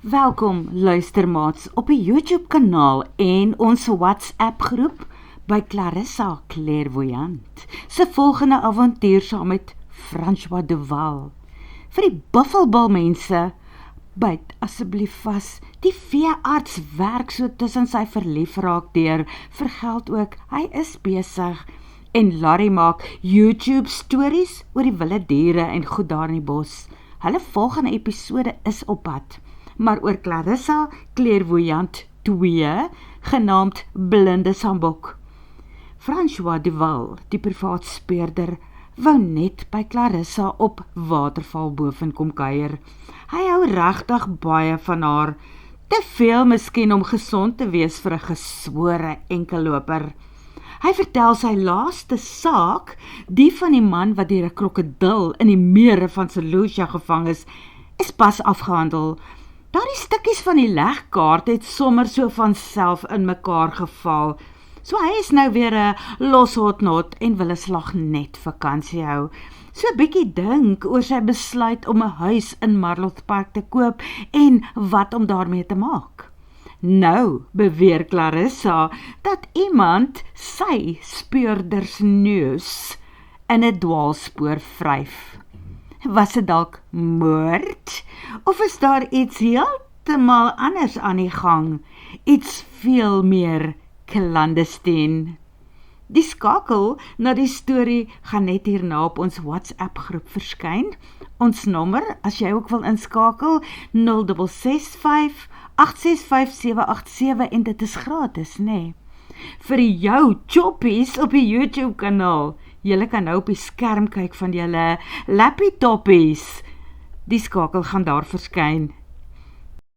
Welkom luistermaats op die YouTube kanaal en ons WhatsApp groep by Clarissa Clairvoyant. Se volgende avontuur saam met François de Waal. Vir die Buffelbal mense, byt asseblief vas. Die veearts werk so tussen sy verlief raak deur, vir geld ook, hy is besig. En Larry maak YouTube stories oor die wilde diere en goed daar in die bos. Hulle volgende episode is op pad. Maar oor Clarissa Clairvoyant 2, genaamd Blinde Sambok. François de Waal, die privaat speurder, wou net by Clarissa op Waterval boven kom kuier. Hy hou regtig baie van haar, te veel miskien om gesond te wees vir 'n geswore enkelloper. Hy vertel sy laaste saak, die van die man wat deur 'n krokodil in die mere van St. Lucia gevang is pas afgehandel. Daardie stukkies van die legkaart het sommer so van self in mekaar geval. So hy is nou weer 'n loshotnot en wil 'n slag net vakansie hou. So 'n bietjie dink oor sy besluit om 'n huis in Marloth Park te koop en wat om daarmee te maak. Nou beweer Clarissa dat iemand sy speurdersneus in 'n dwaalspoor vryf. Was dit dalk moord? Of is daar iets heeltemal anders aan die gang? Iets veel meer clandestien. Die skakel na die storie gaan net hierna op ons WhatsApp groep verskyn. Ons nommer, as jy ook wil inskakel, 0665 865 787 en dit is gratis, nee. Vir jou choppies op die YouTube kanaal. Julle kan nou op die skerm kyk van julle lappie toppies. Die skakel gaan daar verskyn.